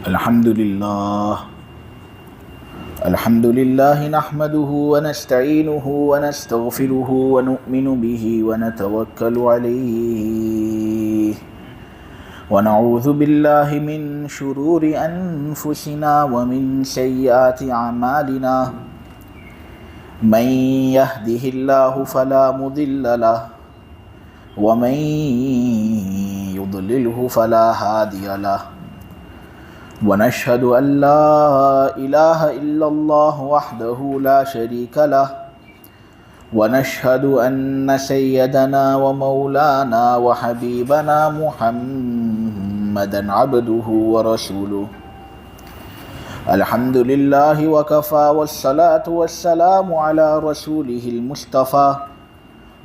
الحمد لله نحمده ونستعينه ونستغفره ونؤمن به ونتوكل عليه ونعوذ بالله من شرور أنفسنا ومن سيئات أعمالنا من يهده الله فلا مضل له ومن يضلله فلا هادي له ونشهد أن لا إله إلا الله وحده لا شريك له ونشهد أن سيدنا ومولانا وحبيبنا محمدا عبده ورسوله الحمد لله وكفى والصلاة والسلام على رسوله المصطفى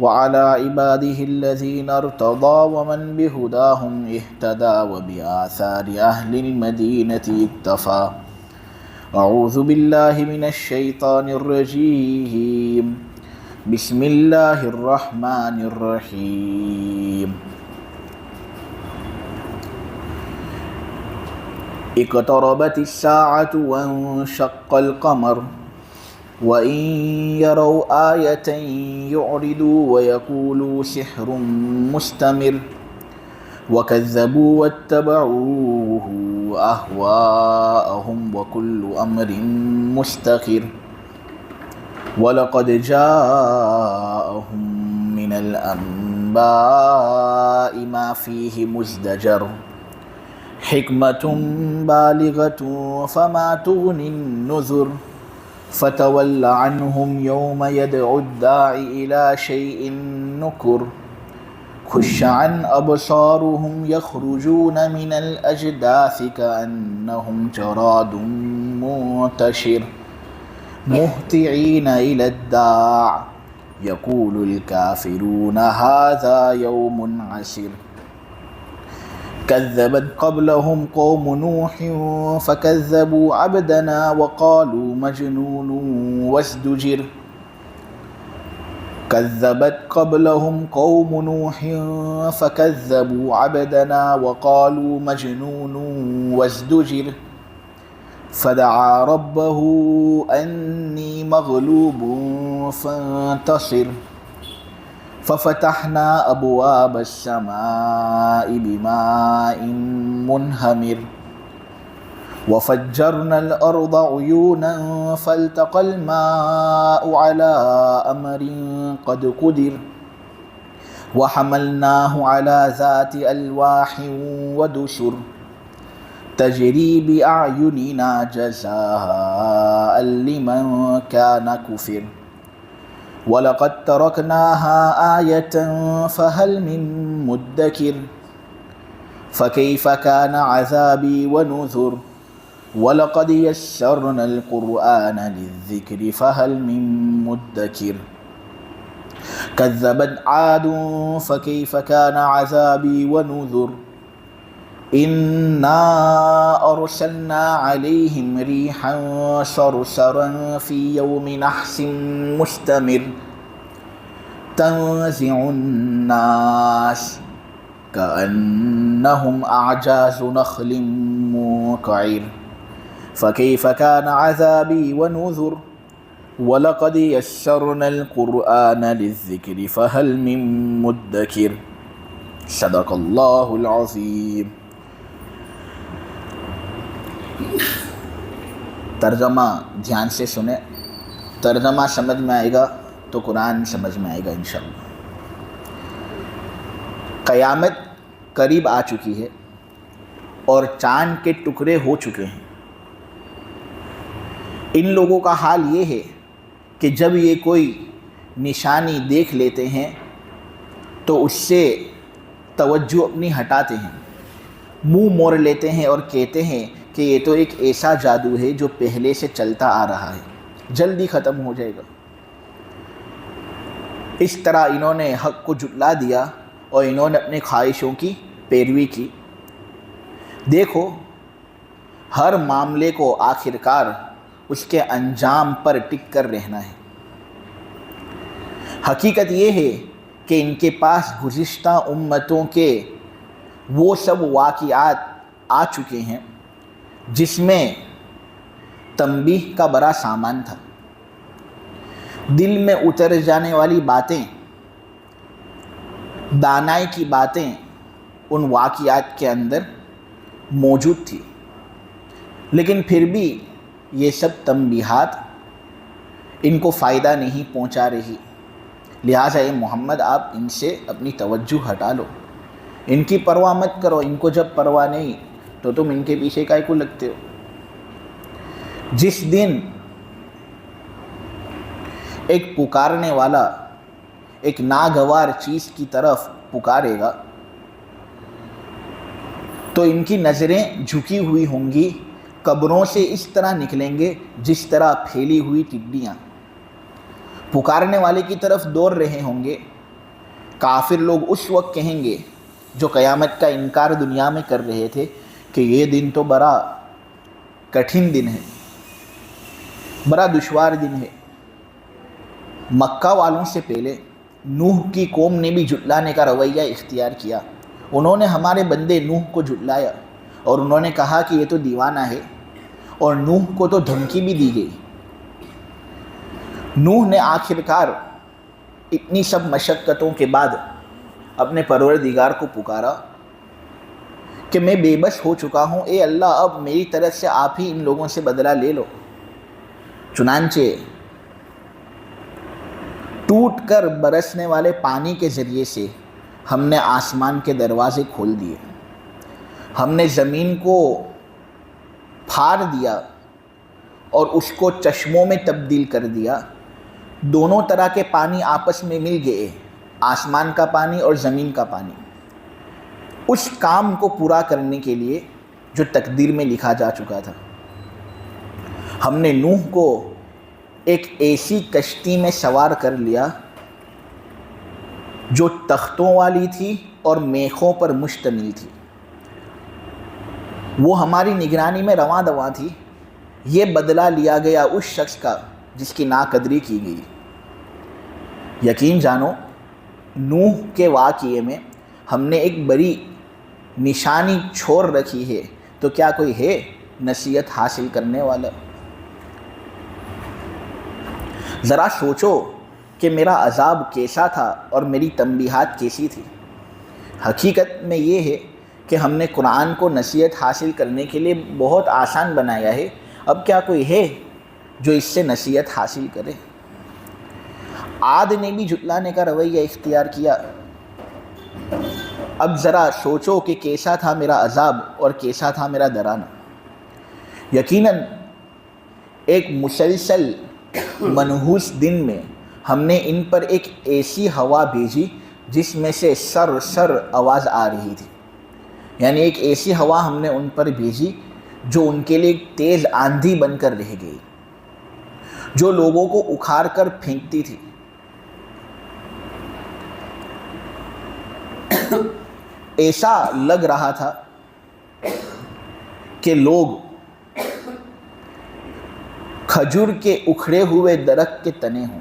وعلى عباده الذين ارتضى ومن بهداهم اهتدى وبآثار أهل المدينة اكتفى أعوذ بالله من الشيطان الرجيم بسم الله الرحمن الرحيم اقتربت الساعة وانشق القمر وإن يروا آية يعرضوا ويقولوا سحر مستمر وكذبوا واتبعوه أهواءهم وكل أمر مستقر ولقد جاءهم من الأنباء ما فيه مزدجر حكمة بالغة فما تغني النذر فتول عنهم يوم يدعو الداعي إلى شيء نكر خش عن أبصارهم يخرجون من الأجداث كأنهم جراد منتشر مهطعين إلى الداع يقول الكافرون هذا يوم عسر كذبت قبلهم قوم نوح فكذبوا عبدنا وقالوا مجنون وازدجر كذبت قبلهم قوم نوح فكذبوا عبدنا وقالوا مجنون وازدجر فدعا ربه أني مغلوب فانتصر ففتحنا أبواب السماء بماء منهمر وفجرنا الأرض عيونا فالتقى الماء على أمر قد قدر وحملناه على ذات ألواح ودسر تجري بأعيننا جزاء لمن كان كفر وَلَقَدْ تَرَكْنَاهَا آيَةً فَهَلْ مِن مُّدَّكِرٍ فَكَيْفَ كَانَ عَذَابِي وَنُذُرِ وَلَقَدْ يَسَّرْنَا الْقُرْآنَ لِلذِّكْرِ فَهَلْ مِن مُّدَّكِرٍ كَذَّبَتْ عَادٌ فَكَيْفَ كَانَ عَذَابِي وَنُذُرِ إِنَّا أَرْسَلْنَا عَلَيْهِمْ رِيحًا صَرْصَرًا فِي يَوْمِ نَحْسٍ مُسْتَمِرٍ تَنزِعُ النَّاسَ كَأَنَّهُمْ أَعْجَازُ نَخْلٍ مُّنقَعِرٍ فَكَيْفَ كَانَ عَذَابِي وَنُذُرِ وَلَقَدْ يَسَّرْنَا الْقُرْآنَ لِلذِّكْرِ فَهَلْ مِن مُّدَّكِرٍ صدق اللہ العظیم۔ ترجمہ دھیان سے سنیں، ترجمہ سمجھ میں آئے گا تو قرآن سمجھ میں آئے گا انشاءاللہ۔ قیامت قریب آ چکی ہے اور چاند کے ٹکڑے ہو چکے ہیں۔ ان لوگوں کا حال یہ ہے کہ جب یہ کوئی نشانی دیکھ لیتے ہیں تو اس سے توجہ اپنی ہٹاتے ہیں، منہ موڑ لیتے ہیں اور کہتے ہیں کہ یہ تو ایک ایسا جادو ہے جو پہلے سے چلتا آ رہا ہے، جلدی ختم ہو جائے گا۔ اس طرح انہوں نے حق کو جھٹلا دیا اور انہوں نے اپنی خواہشوں کی پیروی کی۔ دیکھو، ہر معاملے کو آخرکار اس کے انجام پر ٹک کر رہنا ہے۔ حقیقت یہ ہے کہ ان کے پاس گزشتہ امتوں کے وہ سب واقعات آ چکے ہیں جس میں تنبیہ کا بڑا سامان تھا، دل میں اتر جانے والی باتیں، دانائی کی باتیں ان واقعات کے اندر موجود تھی، لیکن پھر بھی یہ سب تنبیہات ان کو فائدہ نہیں پہنچا رہی۔ لہٰذا اے محمد آپ ان سے اپنی توجہ ہٹا لو، ان کی پرواہ مت کرو، ان کو جب پرواہ نہیں تو تم ان کے پیچھے کائے کو لگتے ہو۔ جس دن ایک پکارنے والا ایک ناگوار چیز کی طرف پکارے گا تو ان کی نظریں جھکی ہوئی ہوں گی، قبروں سے اس طرح نکلیں گے جس طرح پھیلی ہوئی ٹڈیاں، پکارنے والے کی طرف دوڑ رہے ہوں گے۔ کافر لوگ اس وقت کہیں گے جو قیامت کا انکار دنیا میں کر رہے تھے کہ یہ دن تو بڑا کٹھن دن ہے، بڑا دشوار دن ہے۔ مکہ والوں سے پہلے نوح کی قوم نے بھی جھٹلانے کا رویہ اختیار کیا، انہوں نے ہمارے بندے نوح کو جھٹلایا اور انہوں نے کہا کہ یہ تو دیوانہ ہے، اور نوح کو تو دھمکی بھی دی گئی۔ نوح نے آخرکار اتنی سب مشقتوں کے بعد اپنے پروردگار کو پکارا کہ میں بے بس ہو چکا ہوں، اے اللہ اب میری طرف سے آپ ہی ان لوگوں سے بدلہ لے لو۔ چنانچہ ٹوٹ کر برسنے والے پانی کے ذریعے سے ہم نے آسمان کے دروازے کھول دیے، ہم نے زمین کو پھاڑ دیا اور اس کو چشموں میں تبدیل کر دیا، دونوں طرح کے پانی آپس میں مل گئے، آسمان کا پانی اور زمین کا پانی، اس کام کو پورا کرنے کے لیے جو تقدیر میں لکھا جا چکا تھا۔ ہم نے نوح کو ایک ایسی کشتی میں سوار کر لیا جو تختوں والی تھی اور میخوں پر مشتمل تھی، وہ ہماری نگرانی میں رواں دواں تھی۔ یہ بدلہ لیا گیا اس شخص کا جس کی ناقدری کی گئی۔ یقین جانو نوح کے واقعے میں ہم نے ایک بڑی نشانی چھوڑ رکھی ہے، تو کیا کوئی ہے نصیحت حاصل کرنے والا؟ ذرا سوچو کہ میرا عذاب کیسا تھا اور میری تنبیہات کیسی تھی۔ حقیقت میں یہ ہے کہ ہم نے قرآن کو نصیحت حاصل کرنے کے لیے بہت آسان بنایا ہے، اب کیا کوئی ہے جو اس سے نصیحت حاصل کرے؟ عاد نے بھی جھٹلانے کا رویہ اختیار کیا، اب ذرا سوچو کہ کیسا تھا میرا عذاب اور کیسا تھا میرا ڈرانا۔ یقیناً ایک مسلسل منحوس دن میں ہم نے ان پر ایک ایسی ہوا بھیجی جس میں سے سر سر آواز آ رہی تھی، یعنی ایک ایسی ہوا ہم نے ان پر بھیجی جو ان کے لیے ایک تیز آندھی بن کر رہ گئی، جو لوگوں کو اکھاڑ کر پھینکتی تھی۔ ایسا لگ رہا تھا کہ لوگ کھجور کے اکھڑے ہوئے درخت کے تنے ہوں۔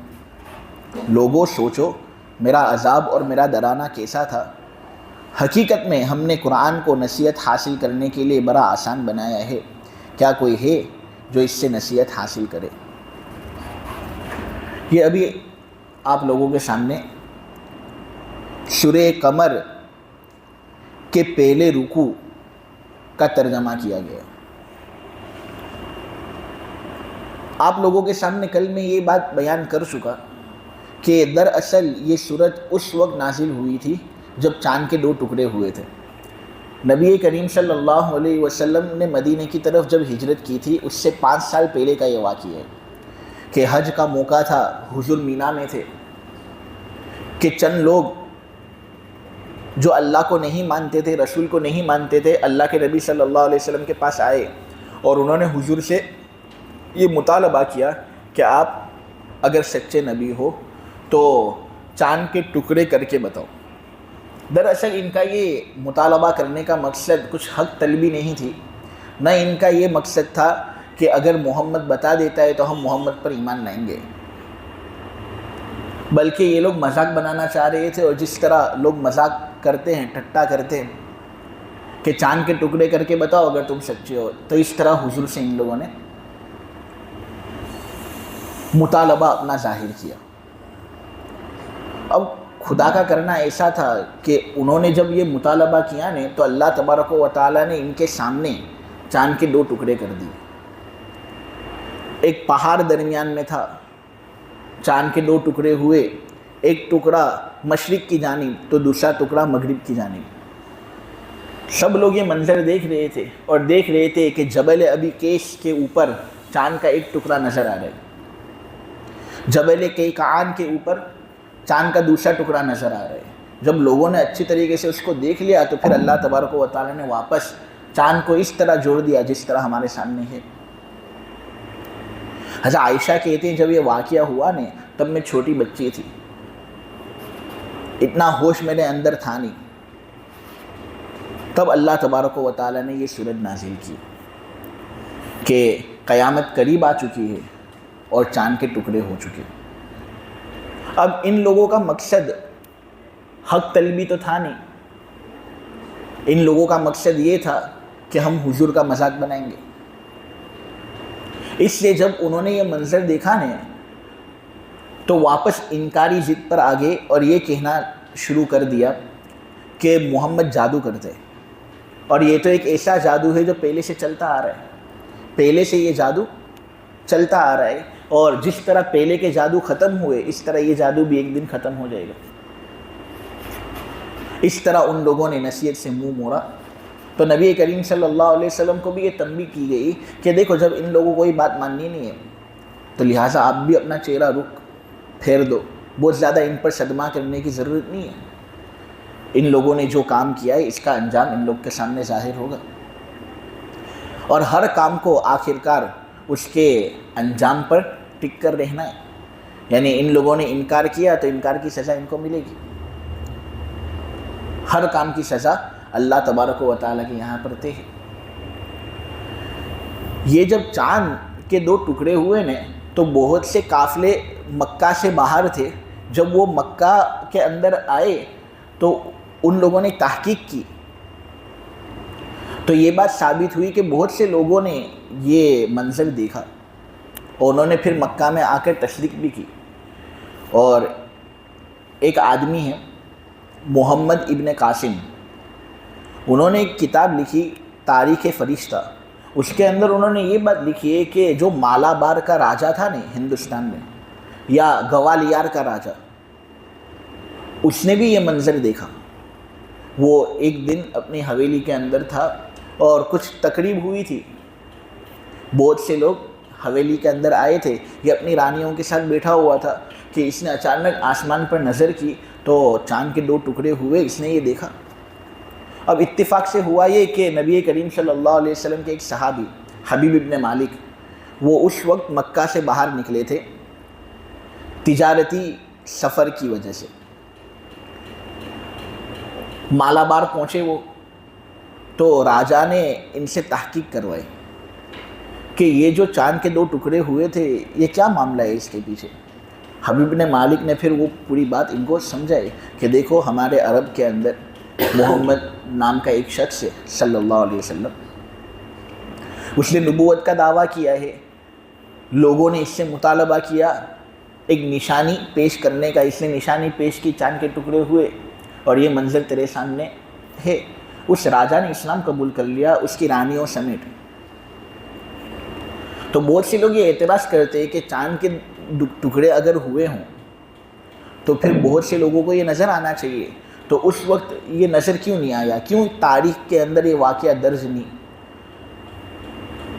لوگوں سوچو میرا عذاب اور میرا ڈرانا کیسا تھا۔ حقیقت میں ہم نے قرآن کو نصیحت حاصل کرنے کے لیے بڑا آسان بنایا ہے، کیا کوئی ہے جو اس سے نصیحت حاصل کرے؟ یہ ابھی آپ لوگوں کے سامنے سورہ قمر کے پہلے رکوع کا ترجمہ کیا گیا۔ آپ لوگوں کے سامنے کل میں یہ بات بیان کر چکا کہ دراصل یہ سورت اس وقت نازل ہوئی تھی جب چاند کے 2 ٹکڑے ہوئے تھے۔ نبی کریم صلی اللہ علیہ وسلم نے مدینہ کی طرف جب ہجرت کی تھی اس سے 5 سال پہلے کا یہ واقعہ ہے کہ حج کا موقع تھا، حضور مینا میں تھے کہ چند لوگ جو اللہ کو نہیں مانتے تھے، رسول کو نہیں مانتے تھے، اللہ کے نبی صلی اللہ علیہ وسلم کے پاس آئے اور انہوں نے حضور سے یہ مطالبہ کیا کہ آپ اگر سچے نبی ہو تو چاند کے ٹکڑے کر کے بتاؤ۔ دراصل ان کا یہ مطالبہ کرنے کا مقصد کچھ حق طلبی نہیں تھی، نہ ان کا یہ مقصد تھا کہ اگر محمد بتا دیتا ہے تو ہم محمد پر ایمان لائیں گے، بلکہ یہ لوگ مذاق بنانا چاہ رہے تھے، اور جس طرح لوگ مذاق کرتے ہیں، ٹھٹا کرتے ہیں، کہ چاند کے ٹکڑے کر کے بتاؤ اگر تم سچے ہو. تو اس طرح حضور سے ان لوگوں نے مطالبہ اپنا ظاہر کیا. اب خدا کا کرنا ایسا تھا کہ انہوں نے جب یہ مطالبہ کیا نے تو اللہ تبارک و تعالیٰ نے ان کے سامنے چاند کے 2 ٹکڑے کر دیے. ایک پہاڑ درمیان میں تھا, چاند کے 2 ٹکڑے ہوئے, ایک ٹکڑا مشرق کی جانب تو دوسرا ٹکڑا مغرب کی جانب. سب لوگ یہ منظر دیکھ رہے تھے اور دیکھ رہے تھے کہ جبل ابی قیس کے اوپر چاند کا ایک ٹکڑا نظر آ رہا ہے, جبل کیکعان کے اوپر چاند کا دوسرا ٹکڑا نظر آ رہا ہے. جب لوگوں نے اچھی طریقے سے اس کو دیکھ لیا تو پھر اللہ تبارک و تعالیٰ نے واپس چاند کو اس طرح جوڑ دیا جس طرح ہمارے سامنے ہے. حضرت عائشہ کہتے ہیں جب یہ واقعہ ہوا نے تب میں چھوٹی بچی تھی, اتنا ہوش میرے اندر تھا نہیں. تب اللہ تبارک و تعالیٰ نے یہ سورت نازل کی کہ قیامت قریب آ چکی ہے اور چاند کے ٹکڑے ہو چکے. اب ان لوگوں کا مقصد حق طلبی تو تھا نہیں, ان لوگوں کا مقصد یہ تھا کہ ہم حضور کا مذاق بنائیں گے. اس لیے جب انہوں نے یہ منظر دیکھا نے تو واپس انکاری ضد پر آگے اور یہ کہنا شروع کر دیا کہ محمد جادو کرتے, اور یہ تو ایک ایسا جادو ہے جو پہلے سے چلتا آ رہا ہے, پہلے سے یہ جادو چلتا آ رہا ہے, اور جس طرح پہلے کے جادو ختم ہوئے اس طرح یہ جادو بھی ایک دن ختم ہو جائے گا. اس طرح ان لوگوں نے نصیحت سے منہ موڑا. تو نبی کریم صلی اللہ علیہ وسلم کو بھی یہ تنبیہ کی گئی کہ دیکھو جب ان لوگوں کو یہ بات ماننی نہیں ہے تو لہٰذا آپ بھی اپنا چہرہ رخ پھیر دو, بہت زیادہ ان پر صدمہ کرنے کی ضرورت نہیں ہے. ان لوگوں نے جو کام کیا ہے اس کا انجام ان لوگ کے سامنے ظاہر ہوگا, اور ہر کام کو آخرکار اس کے انجام پر ٹک کر رہنا ہے. یعنی ان لوگوں نے انکار کیا تو انکار کی سزا ان کو ملے گی. ہر کام کی سزا اللہ تبارک و تعالیٰ کے یہاں پر طے ہے. یہ جب چاند کے 2 ٹکڑے ہوئے نے تو بہت سے قافلے مکہ سے باہر تھے. جب وہ مکہ کے اندر آئے تو ان لوگوں نے تحقیق کی تو یہ بات ثابت ہوئی کہ بہت سے لوگوں نے یہ منظر دیکھا, اور انہوں نے پھر مکہ میں آ کر تصدیق بھی کی. اور ایک آدمی ہے محمد ابن قاسم, انہوں نے ایک کتاب لکھی تاریخ فرشتہ. اس کے اندر انہوں نے یہ بات لکھی ہے کہ جو مالابار کا راجہ تھا نہیں ہندوستان میں, یا گوالیار کا راجہ, اس نے بھی یہ منظر دیکھا. وہ ایک دن اپنی حویلی کے اندر تھا اور کچھ تقریب ہوئی تھی, بہت سے لوگ حویلی کے اندر آئے تھے, یہ اپنی رانیوں کے ساتھ بیٹھا ہوا تھا کہ اس نے اچانک آسمان پر نظر کی تو چاند کے 2 ٹکڑے ہوئے, اس نے یہ دیکھا. اب اتفاق سے ہوا یہ کہ نبی کریم صلی اللہ علیہ وسلم کے ایک صحابی حبیب ابن مالک, وہ اس وقت مکہ سے باہر نکلے تھے تجارتی سفر کی وجہ سے. مالابار پہنچے وہ تو راجا نے ان سے تحقیق کروائی کہ یہ جو چاند کے 2 ٹکڑے ہوئے تھے یہ کیا معاملہ ہے اس کے پیچھے. حبیب ابن مالک نے پھر وہ پوری بات ان کو سمجھائی کہ دیکھو ہمارے عرب کے اندر محمد نام کا ایک شخص ہے صلی اللہ علیہ وسلم, اس نے نبوت کا دعویٰ کیا ہے. لوگوں نے اس سے مطالبہ کیا ایک نشانی پیش کرنے کا, اس نے نشانی پیش کی, چاند کے ٹکڑے ہوئے اور یہ منظر تیرے سامنے ہے. اس راجا نے اسلام قبول کر لیا اس کی رانیوں سمیت. تو بہت سے لوگ یہ اعتراض کرتے ہیں کہ چاند کے ٹکڑے اگر ہوئے ہوں تو پھر بہت سے لوگوں کو یہ نظر آنا چاہیے, تو اس وقت یہ نظر کیوں نہیں آیا, کیوں تاریخ کے اندر یہ واقعہ درج نہیں.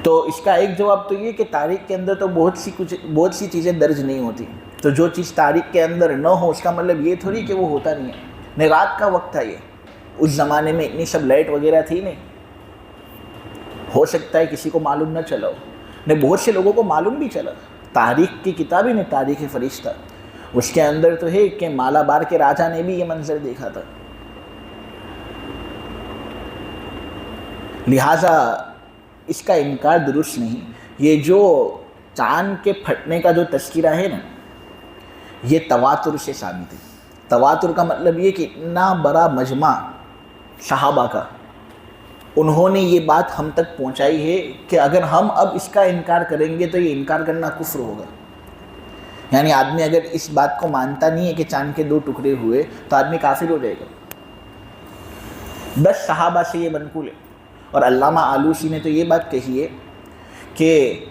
تو اس کا ایک جواب تو یہ کہ تاریخ کے اندر تو بہت سی چیزیں درج نہیں ہوتی. تو جو چیز تاریخ کے اندر نہ ہو اس کا مطلب یہ تھوڑی کہ وہ ہوتا نہیں ہے. نہیں, رات کا وقت تھا, یہ اس زمانے میں اتنی سب لائٹ وغیرہ تھی نہیں, ہو سکتا ہے کسی کو معلوم نہ چلا ہو. نہیں, بہت سے لوگوں کو معلوم بھی چلا. تاریخ کی کتابیں نے تاریخ فرشتہ, اس کے اندر تو ہے کہ مالابار کے راجا نے بھی یہ منظر دیکھا تھا. لہٰذا اس کا انکار درست نہیں. یہ جو چاند کے پھٹنے کا جو تذکرہ ہے نا, یہ تواتر سے ثابت ہے. تواتر کا مطلب یہ کہ اتنا بڑا مجمع صحابہ کا انہوں نے یہ بات ہم تک پہنچائی ہے کہ اگر ہم اب اس کا انکار کریں گے تو یہ انکار کرنا کفر ہوگا. یعنی آدمی اگر اس بات کو مانتا نہیں ہے کہ چاند کے 2 ٹکڑے ہوئے تو آدمی کافر ہو جائے گا. 10 صحابہ سے یہ منقول ہے. اور علامہ آلوسی نے تو یہ بات کہی ہے کہ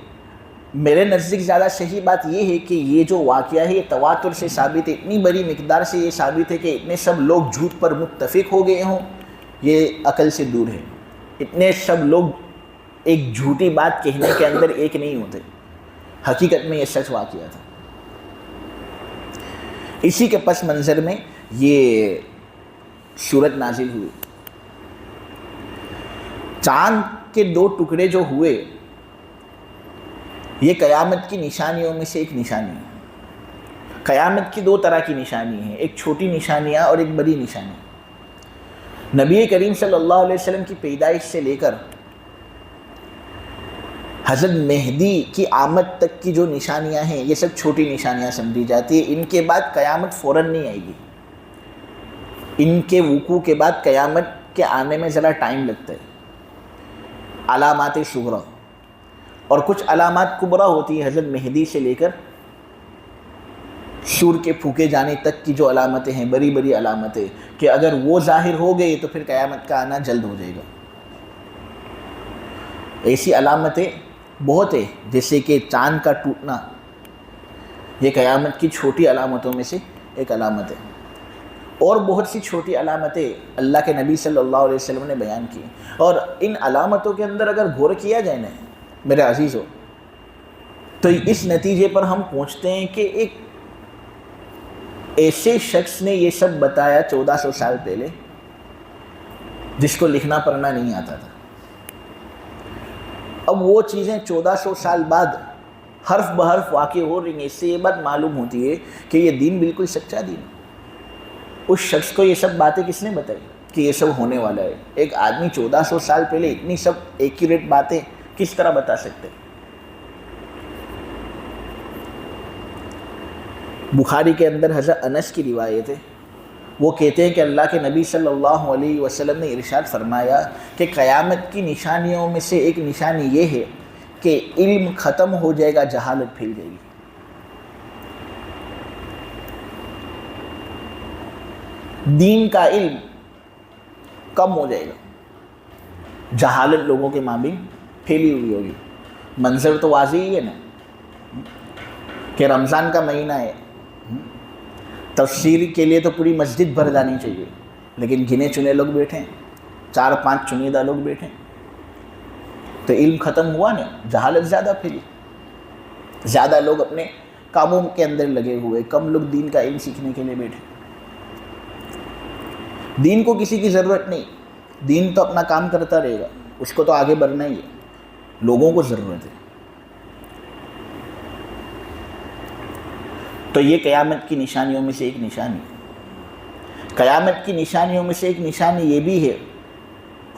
میرے نزدیک زیادہ صحیح بات یہ ہے کہ یہ جو واقعہ ہے یہ تواتر سے ثابت ہے، اتنی بڑی مقدار سے یہ ثابت ہے کہ اتنے سب لوگ جھوٹ پر متفق ہو گئے ہوں، یہ عقل سے دور ہے. اتنے سب لوگ ایک جھوٹی بات کہنے کے اندر ایک نہیں ہوتے. حقیقت میں یہ سچ واقعہ تھا. اسی کے پس منظر میں یہ صورت نازل ہوئی. چاند کے 2 ٹکڑے جو ہوئے یہ قیامت کی نشانیوں میں سے ایک نشانی ہے. قیامت کی 2 طرح کی نشانی ہیں، ایک چھوٹی نشانیاں اور ایک بڑی نشانی. نبی کریم صلی اللہ علیہ وسلم کی پیدائش سے لے کر حضرت مہدی کی آمد تک کی جو نشانیاں ہیں یہ سب چھوٹی نشانیاں سمجھی جاتی ہیں. ان کے بعد قیامت فوراً نہیں آئے گی. ان کے وقوع کے بعد قیامت کے آنے میں ذرا ٹائم لگتا ہے. علامات صغریٰ اور کچھ علامات کبریٰ ہوتی ہیں حضرت مہدی سے لے کر سور کے پھونکے جانے تک کی جو علامتیں ہیں، بڑی بڑی علامتیں، کہ اگر وہ ظاہر ہو گئی تو پھر قیامت کا آنا جلد ہو جائے گا. ایسی علامتیں بہت ہیں، جیسے کہ چاند کا ٹوٹنا، یہ قیامت کی چھوٹی علامتوں میں سے ایک علامت ہے. اور بہت سی چھوٹی علامتیں اللہ کے نبی صلی اللہ علیہ وسلم نے بیان کی. اور ان علامتوں کے اندر اگر غور کیا جائے نا میرے عزیزو، تو اس نتیجے پر ہم پہنچتے ہیں کہ ایک ایسے شخص نے یہ سب بتایا 1400 سال پہلے جس کو لکھنا پڑھنا نہیں آتا تھا. اب وہ چیزیں 1400 سال بعد حرف بحرف واقع ہو رہی ہیں. اس سے یہ بات معلوم ہوتی ہے کہ یہ دین بالکل سچا دین ہے. اس شخص کو یہ سب باتیں کس نے بتائی کہ یہ سب ہونے والا ہے؟ ایک آدمی 1400 سال پہلے اتنی سب ایکوریٹ باتیں کس طرح بتا سکتے؟ بخاری کے اندر حضرت انس کی روایت ہے. وہ کہتے ہیں کہ اللہ کے نبی صلی اللہ علیہ وسلم نے ارشاد فرمایا کہ قیامت کی نشانیوں میں سے ایک نشانی یہ ہے کہ علم ختم ہو جائے گا، جہالت پھیل جائے گی. دین کا علم کم ہو جائے گا، جہالت لوگوں کے مابین پھیلی ہوئی ہوگی. منظر تو واضح ہی ہے نا کہ رمضان کا مہینہ ہے، تفسیر کے لیے تو پوری مسجد بھر جانی چاہیے، لیکن گنے چنے لوگ بیٹھے ہیں، 4-5 چنیدہ لوگ بیٹھے ہیں. تو علم ختم ہوا نا، جہالت زیادہ پھیلی. زیادہ لوگ اپنے کاموں کے اندر لگے ہوئے، کم لوگ دین کا علم سیکھنے کے لیے بیٹھے. دین کو کسی کی ضرورت نہیں، دین تو اپنا کام کرتا رہے گا، اس کو تو آگے بڑھنا ہی ہے. لوگوں کو ضرورت ہے. تو یہ قیامت کی نشانیوں میں سے ایک نشانی. قیامت کی نشانیوں میں سے ایک نشانی یہ بھی ہے،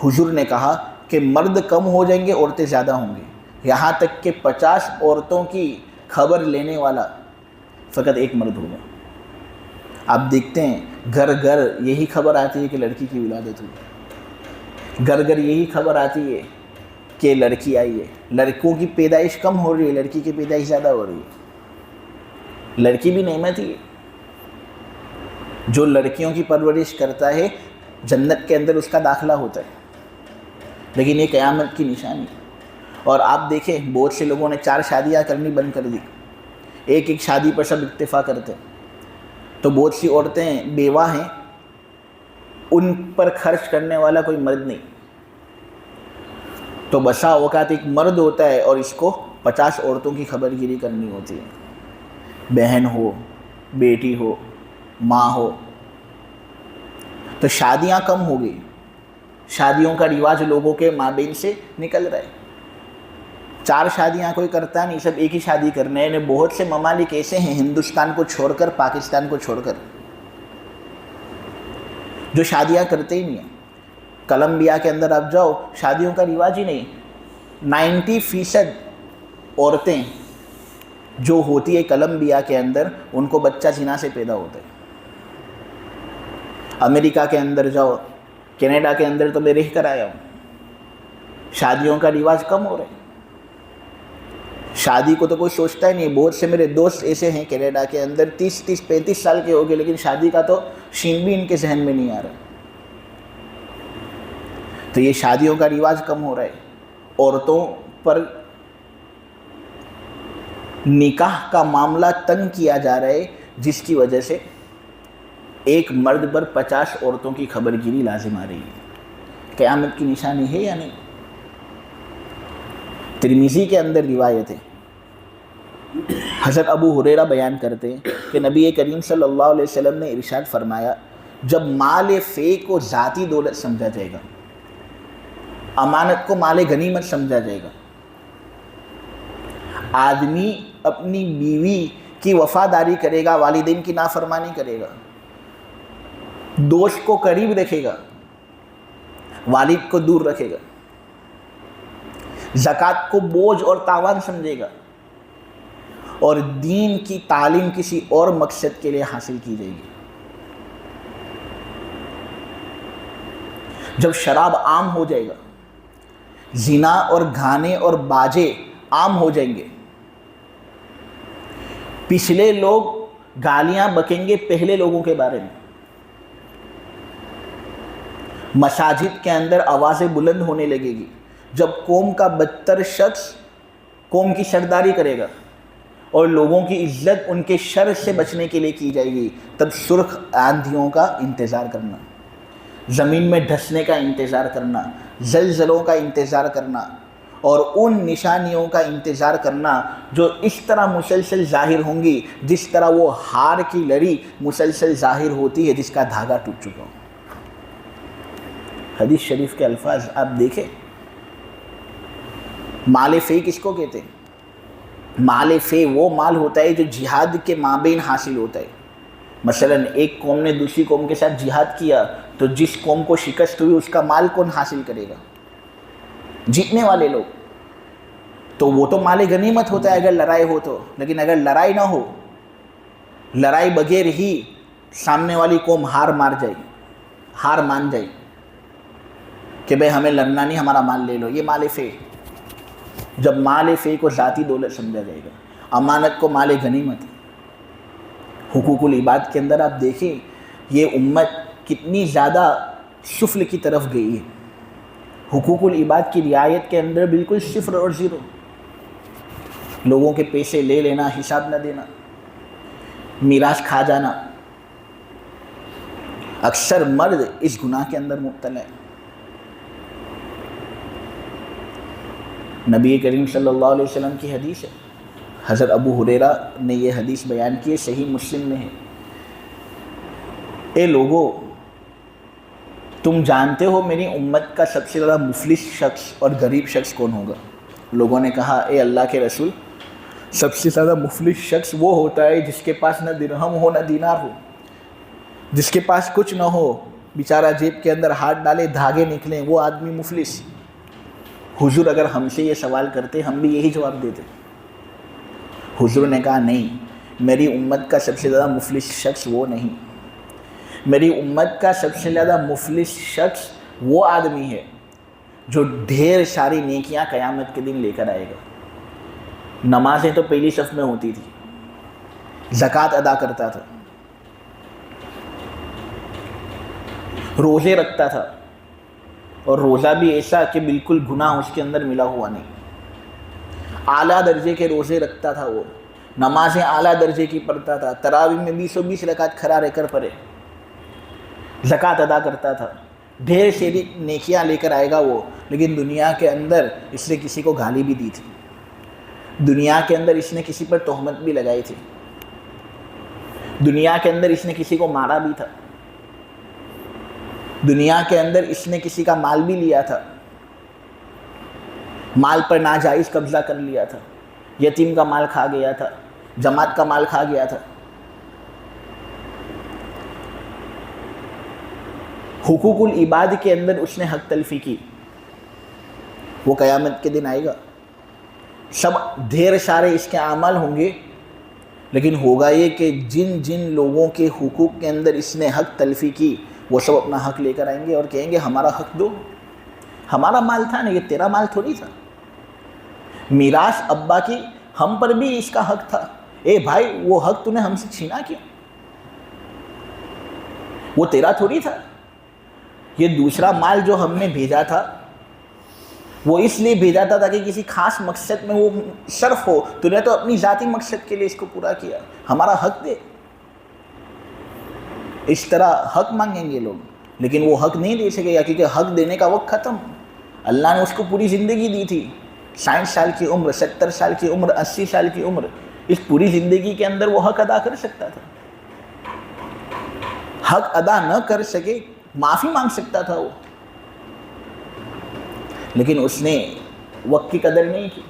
حضور نے کہا کہ مرد کم ہو جائیں گے، عورتیں زیادہ ہوں گی. یہاں تک کہ 50 عورتوں کی خبر لینے والا فقط ایک مرد ہوگا. آپ دیکھتے ہیں گھر گھر یہی خبر آتی ہے کہ لڑکی کی ولادت ہوئی، گھر گھر یہی خبر آتی ہے کہ لڑکی آئی ہے. لڑکوں کی پیدائش کم ہو رہی ہے، لڑکی کی پیدائش زیادہ ہو رہی ہے. لڑکی بھی نعمت ہی ہے. جو لڑکیوں کی پرورش کرتا ہے جنت کے اندر اس کا داخلہ ہوتا ہے. لیکن یہ قیامت کی نشانی. اور آپ دیکھیں بہت سے لوگوں نے 4 شادیاں کرنی بند کر دی، ایک شادی پر سب اکتفا کرتے ہیں. تو بہت سی عورتیں بیوہ ہیں، ان پر خرچ کرنے والا کوئی مرد نہیں. تو بسا اوقات ایک مرد ہوتا ہے اور اس کو 50 عورتوں کی خبر گیری کرنی ہوتی ہے، بہن ہو، بیٹی ہو، ماں ہو. تو شادیاں کم ہو گئی، شادیوں کا رواج لوگوں کے مابین سے نکل رہا ہے. 4 شادیاں کوئی کرتا نہیں، سب ایک ہی شادی کرنے ہیں. بہت سے ممالک ایسے ہیں ہندوستان کو چھوڑ کر، پاکستان کو چھوڑ کر، جو شادیاں کرتے ہی نہیں ہیں. کولمبیا کے اندر آپ جاؤ، شادیوں کا رواج ہی نہیں. 90% عورتیں جو ہوتی ہے کولمبیا کے اندر، ان کو بچہ زنا سے پیدا ہوتا ہے. امریکہ کے اندر جاؤ، کینیڈا کے اندر تو میں رہ کر آیا ہوں، شادیوں کا رواج کم ہو رہا ہے. شادی کو تو کوئی سوچتا ہی نہیں. بہت سے میرے دوست ایسے ہیں کینیڈا کے اندر 30-35 سال کے ہو گئے, لیکن شادی کا تو شین بھی ان کے ذہن میں نہیں آ رہا. تو یہ شادیوں کا رواج کم ہو رہا ہے. عورتوں پر نکاح کا معاملہ تنگ کیا جا رہا ہے, جس کی وجہ سے ایک مرد پر 50 عورتوں کی خبر گیری لازم آ رہی ہے. قیامت کی نشانی ہے یا نہیں؟ ترمذی کے اندر روایت ہے, حضرت ابو ہریرہ بیان کرتے ہیں کہ نبی کریم صلی اللہ علیہ وسلم نے ارشاد فرمایا, جب مال فے کو ذاتی دولت سمجھا جائے گا, امانت کو مال غنیمت سمجھا جائے گا, آدمی اپنی بیوی کی وفاداری کرے گا, والدین کی نافرمانی کرے گا, دوست کو قریب رکھے گا, والد کو دور رکھے گا, زکوٰۃ کو بوجھ اور تاوان سمجھے گا, اور دین کی تعلیم کسی اور مقصد کے لیے حاصل کی جائے گی. جب شراب عام ہو جائے گا, زنا اور گانے اور باجے عام ہو جائیں گے, پچھلے لوگ گالیاں بکیں گے پہلے لوگوں کے بارے میں, مساجد کے اندر آوازیں بلند ہونے لگے گی, جب قوم کا بدتر شخص قوم کی سرداری کرے گا اور لوگوں کی عزت ان کے شر سے بچنے کے لیے کی جائے گی, تب سرخ آندھیوں کا انتظار کرنا, زمین میں دھسنے کا انتظار کرنا, زلزلوں کا انتظار کرنا, اور ان نشانیوں کا انتظار کرنا جو اس طرح مسلسل ظاہر ہوں گی جس طرح وہ ہار کی لڑی مسلسل ظاہر ہوتی ہے جس کا دھاگا ٹوٹ چکا ہو. حدیث شریف کے الفاظ آپ دیکھیں. مال فے کس کو کہتے ہیں؟ مال فے وہ مال ہوتا ہے جو جہاد کے مابین حاصل ہوتا ہے. مثلا ایک قوم نے دوسری قوم کے ساتھ جہاد کیا تو جس قوم کو شکست ہوئی اس کا مال کون حاصل کرے گا؟ جیتنے والے لوگ. تو وہ تو مال غنیمت ہوتا ہے اگر لڑائی ہو تو, لیکن اگر لڑائی نہ ہو, لڑائی بغیر ہی سامنے والی قوم ہار مان جائے کہ بھئی ہمیں لڑنا نہیں, ہمارا مال لے لو, یہ مال فے. جب مال فے کو ذاتی دولت سمجھا جائے گا, امانت کو مال غنیمت. حقوق العباد کے اندر آپ دیکھیں یہ امت کتنی زیادہ سفل کی طرف گئی ہے. حقوق العباد کی رعایت کے اندر بالکل صفر اور زیرو. لوگوں کے پیسے لے لینا, حساب نہ دینا, میراث کھا جانا. اکثر مرد اس گناہ کے اندر مبتلا ہے. نبی کریم صلی اللہ علیہ وسلم کی حدیث ہے, حضرت ابو ہریرہ نے یہ حدیث بیان کی ہے, صحیح مسلم میں ہے. اے لوگو, تم جانتے ہو میری امت کا سب سے زیادہ مفلس شخص اور غریب شخص کون ہوگا؟ لوگوں نے کہا اے اللہ کے رسول, سب سے زیادہ مفلس شخص وہ ہوتا ہے جس کے پاس نہ درہم ہو نہ دینار ہو, جس کے پاس کچھ نہ ہو, بیچارہ جیب کے اندر ہاتھ ڈالے دھاگے نکلیں, وہ آدمی مفلس. حضور اگر ہم سے یہ سوال کرتے ہم بھی یہی جواب دیتے. حضور نے کہا نہیں, میری امت کا سب سے زیادہ مفلس شخص وہ نہیں. میری امت کا سب سے زیادہ مفلس شخص وہ آدمی ہے جو ڈھیر ساری نیکیاں قیامت کے دن لے کر آئے گا. نمازیں تو پہلی صف میں ہوتی تھی, زکوٰۃ ادا کرتا تھا, روزے رکھتا تھا, اور روزہ بھی ایسا کہ بالکل گناہ اس کے اندر ملا ہوا نہیں. اعلیٰ درجے کے روزے رکھتا تھا, وہ نمازیں اعلیٰ درجے کی پڑھتا تھا, تراویح میں 20 رکعت کھڑا رہ کر پڑھے, زکوٰۃ ادا کرتا تھا, ڈھیر ساری نیکیاں لے کر آئے گا وہ. لیکن دنیا کے اندر اس نے کسی کو گالی بھی دی تھی, دنیا کے اندر اس نے کسی پر تہمت بھی لگائی تھی, دنیا کے اندر اس نے کسی کو مارا بھی تھا, دنیا کے اندر اس نے کسی کا مال بھی لیا تھا, مال پر ناجائز قبضہ کر لیا تھا, یتیم کا مال کھا گیا تھا, جماعت کا مال کھا گیا تھا. حقوق العباد کے اندر اس نے حق تلفی کی. وہ قیامت کے دن آئے گا, سب ڈھیر سارے اس کے اعمال ہوں گے, لیکن ہوگا یہ کہ جن جن لوگوں کے حقوق کے اندر اس نے حق تلفی کی وہ سب اپنا حق لے کر آئیں گے اور کہیں گے ہمارا حق دو. ہمارا مال تھا نا، یہ تیرا مال تھوڑی تھا. میراث ابا کی ہم پر بھی اس کا حق تھا. اے بھائی وہ حق تو نے ہم سے چھینا کیوں؟ وہ تیرا تھوڑی تھا. یہ دوسرا مال جو ہم نے بھیجا تھا وہ اس لیے بھیجا تھا تاکہ کسی خاص مقصد میں وہ صرف ہو. تو نے تو اپنی ذاتی مقصد کے لیے اس کو پورا کیا. ہمارا حق دے. اس طرح حق مانگیں گے لوگ، لیکن وہ حق نہیں دے سکے گا کیونکہ حق دینے کا وقت ختم. اللہ نے اس کو پوری زندگی دی تھی، 60 سال کی عمر، 70 سال کی عمر، 80 سال کی عمر. اس پوری زندگی کے اندر وہ حق ادا کر سکتا تھا. حق ادا نہ کر سکے معافی مانگ سکتا تھا وہ، لیکن اس نے وقت کی قدر نہیں کی.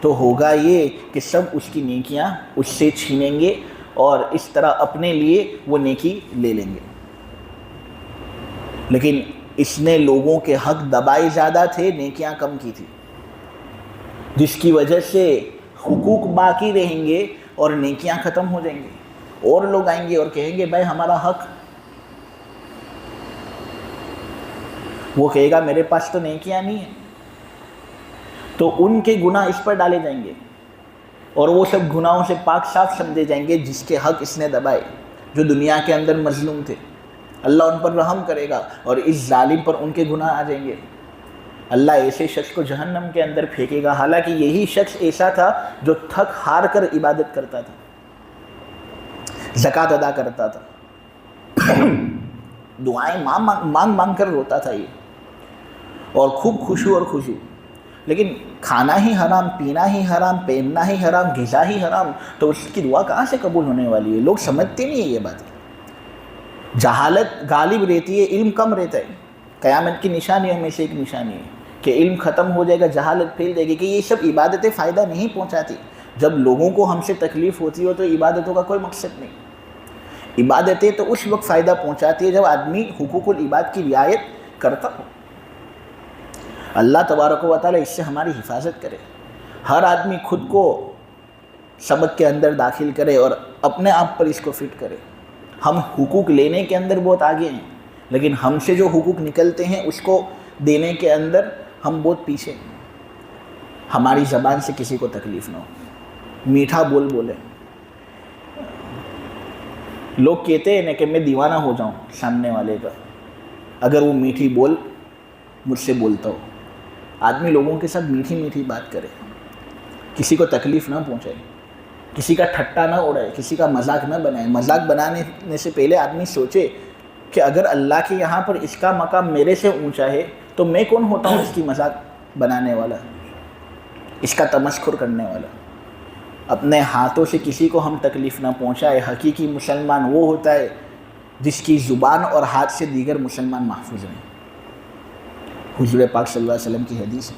تو ہوگا یہ کہ سب اس کی نیکیاں اس سے چھینیں گے اور اس طرح اپنے لیے وہ نیکی لے لیں گے. لیکن اس نے لوگوں کے حق دبائے زیادہ تھے، نیکیاں کم کی تھی، جس کی وجہ سے حقوق باقی رہیں گے اور نیکیاں ختم ہو جائیں گے. اور لوگ آئیں گے اور کہیں گے بھائی ہمارا حق. وہ کہے گا میرے پاس تو نیکیاں نہیں ہیں. تو ان کے گناہ اس پر ڈالے جائیں گے اور وہ سب گناہوں سے پاک صاف سمجھے جائیں گے جس کے حق اس نے دبائے، جو دنیا کے اندر مظلوم تھے. اللہ ان پر رحم کرے گا اور اس ظالم پر ان کے گناہ آ جائیں گے. اللہ ایسے شخص کو جہنم کے اندر پھینکے گا. حالانکہ یہی شخص ایسا تھا جو تھک ہار کر عبادت کرتا تھا، زکوٰۃ ادا کرتا تھا، دعائیں مانگ مانگ کر روتا تھا یہ، اور خوب خشوع اور خضوع. لیکن کھانا ہی حرام، پینا ہی حرام، پہننا ہی حرام، غذا ہی حرام، تو اس کی دعا کہاں سے قبول ہونے والی ہے؟ لوگ سمجھتے نہیں ہیں یہ بات. جہالت غالب رہتی ہے، علم کم رہتا ہے. قیامت کی نشانیوں میں سے ایک نشانی ہے کہ علم ختم ہو جائے گا، جہالت پھیل جائے گی کہ یہ سب عبادتیں فائدہ نہیں پہنچاتی. جب لوگوں کو ہم سے تکلیف ہوتی ہو تو عبادتوں کا کوئی مقصد نہیں. عبادتیں تو اس وقت فائدہ پہنچاتی ہے جب آدمی حقوق العباد کی رعایت کرتا ہو. اللہ تبارک و تعالیٰ اس سے ہماری حفاظت کرے. ہر آدمی خود کو سبق کے اندر داخل کرے اور اپنے آپ پر اس کو فٹ کرے. ہم حقوق لینے کے اندر بہت آگے ہیں، لیکن ہم سے جو حقوق نکلتے ہیں اس کو دینے کے اندر ہم بہت پیچھے ہیں. ہماری زبان سے کسی کو تکلیف نہ ہو، میٹھا بول بولے. لوگ کہتے ہیں نا کہ میں دیوانہ ہو جاؤں سامنے والے کا اگر وہ میٹھی بول مجھ سے بولتا ہو. آدمی لوگوں کے ساتھ میٹھی میٹھی بات کرے، کسی کو تکلیف نہ پہنچائے، کسی کا ٹھٹا نہ اڑائے، کسی کا مذاق نہ بنائے. مذاق بنانے سے پہلے آدمی سوچے کہ اگر اللہ کے یہاں پر اس کا مقام میرے سے اونچا ہے تو میں کون ہوتا ہوں اس کی مذاق بنانے والا، اس کا تمسخر کرنے والا. اپنے ہاتھوں سے کسی کو ہم تکلیف نہ پہنچائے. حقیقی مسلمان وہ ہوتا ہے جس کی زبان اور ہاتھ سے دیگر مسلمان محفوظ ہیں. حضور پاک صلی اللہ علیہ وسلم کی حدیث ہے.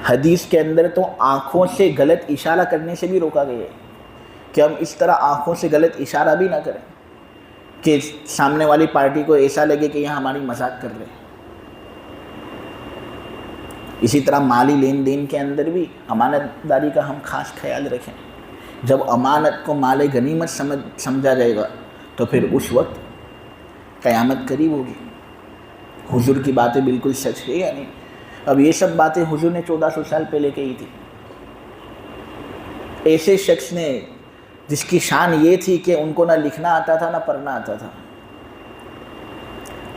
حدیث کے اندر تو آنکھوں سے غلط اشارہ کرنے سے بھی روکا گیا ہے کہ ہم اس طرح آنکھوں سے غلط اشارہ بھی نہ کریں کہ سامنے والی پارٹی کو ایسا لگے کہ یہ ہماری مذاق کر رہے ہیں. اسی طرح مالی لین دین کے اندر بھی امانت داری کا ہم خاص خیال رکھیں. جب امانت کو مال غنیمت سمجھا جائے گا تو پھر اس وقت قیامت قریب ہوگی. حضور کی باتیں بالکل سچ ہے یا نہیں؟ اب یہ سب باتیں حضور نے 1400 سال پہلے کہی تھی. ایسے شخص نے جس کی شان یہ تھی کہ ان کو نہ لکھنا آتا تھا نہ پڑھنا آتا تھا.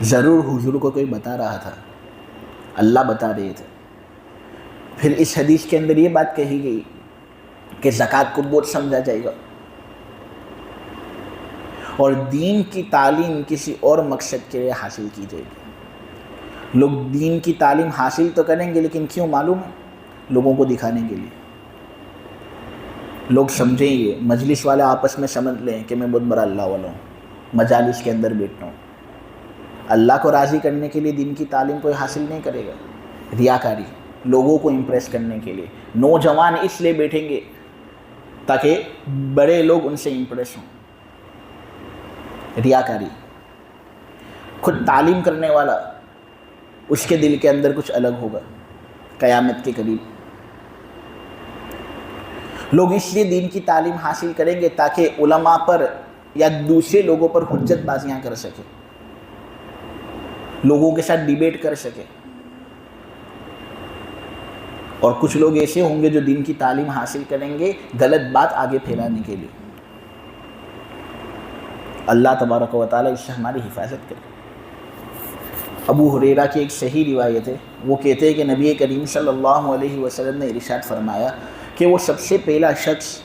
ضرور حضور کو کوئی بتا رہا تھا، اللہ بتا رہے تھے. پھر اس حدیث کے اندر یہ بات کہی گئی کہ زکوٰۃ کو بہت سمجھا جائے گا اور دین کی تعلیم کسی اور مقصد کے لیے حاصل کی جائے گی. لوگ دین کی تعلیم حاصل تو کریں گے لیکن کیوں معلوم ہے؟ لوگوں کو دکھانے کے لیے. لوگ سمجھیں گے، مجلس والے آپس میں سمجھ لیں کہ میں بہت بڑا اللہ والا ہوں، مجالس کے اندر بیٹھتا ہوں. اللہ کو راضی کرنے کے لیے دین کی تعلیم کوئی حاصل نہیں کرے گا. ریاکاری، لوگوں کو امپریس کرنے کے لیے. نوجوان اس لیے بیٹھیں گے تاکہ بڑے لوگ ان سے امپریس ہوں. ریاکاری. خود تعلیم کرنے والا اس کے دل کے اندر کچھ الگ ہوگا قیامت کے قریب. لوگ اس لیے دین کی تعلیم حاصل کریں گے تاکہ علماء پر یا دوسرے لوگوں پر حجت بازیاں کر سکے. لوگوں کے ساتھ ڈیبیٹ کر سکے. اور کچھ لوگ ایسے ہوں گے جو دین کی تعلیم حاصل کریں گے غلط بات آگے پھیلانے کے لیے. اللہ تبارک و تعالیٰ اس سے ہماری حفاظت کرے. ابو ہریرہ کی ایک صحیح روایت ہے، وہ کہتے ہیں کہ نبی کریم صلی اللہ علیہ وسلم نے ارشاد فرمایا کہ وہ سب سے پہلا شخص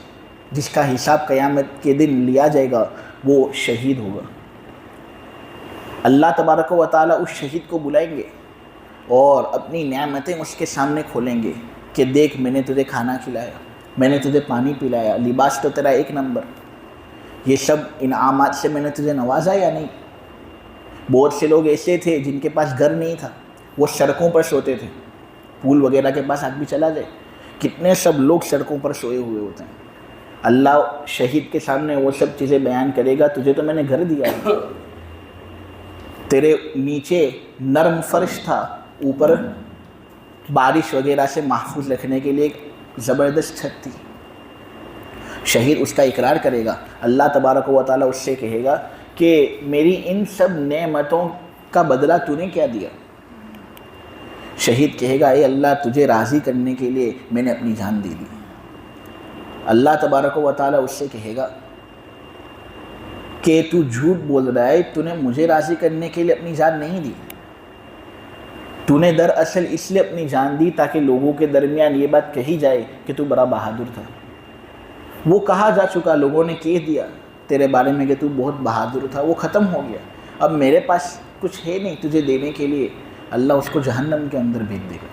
جس کا حساب قیامت کے دن لیا جائے گا وہ شہید ہوگا. اللہ تبارک و تعالیٰ اس شہید کو بلائیں گے اور اپنی نعمتیں اس کے سامنے کھولیں گے کہ دیکھ میں نے تجھے کھانا کھلایا، میں نے تجھے پانی پلایا، لباس تو تیرا ایک نمبر، یہ سب انعامات سے میں نے تجھے نوازا یا نہیں. بہت سے لوگ ایسے تھے جن کے پاس گھر نہیں تھا، وہ سڑکوں پر سوتے تھے. پول وغیرہ کے پاس آدمی چلا جائے، کتنے سب لوگ سڑکوں پر سوئے ہوئے ہوتے ہیں. اللہ شہید کے سامنے وہ سب چیزیں بیان کرے گا، تجھے تو میں نے گھر دیا ہے، تیرے نیچے نرم فرش تھا، اوپر بارش وغیرہ سے محفوظ رکھنے کے لیے ایک زبردست چھت تھی. شہید اس کا اقرار کرے گا. اللہ تبارک و تعالیٰ اس سے کہے گا کہ میری ان سب نعمتوں کا بدلہ تو نے کیا دیا؟ شہید کہے گا اے اللہ تجھے راضی کرنے کے لیے میں نے اپنی جان دے دی. اللہ تبارک و تعالیٰ اس سے کہے گا کہ تو جھوٹ بول رہا ہے، تو نے مجھے راضی کرنے کے لیے اپنی جان نہیں دی، تو نے دراصل اس لیے اپنی جان دی تاکہ لوگوں کے درمیان یہ بات کہی جائے کہ تو بڑا بہادر تھا. وہ کہا جا چکا، لوگوں نے کہہ دیا تیرے بارے میں کہ تو بہت بہادر تھا، وہ ختم ہو گیا. اب میرے پاس کچھ ہے نہیں تجھے دینے کے لیے. اللہ اس کو جہنم کے اندر بھیج دے گا،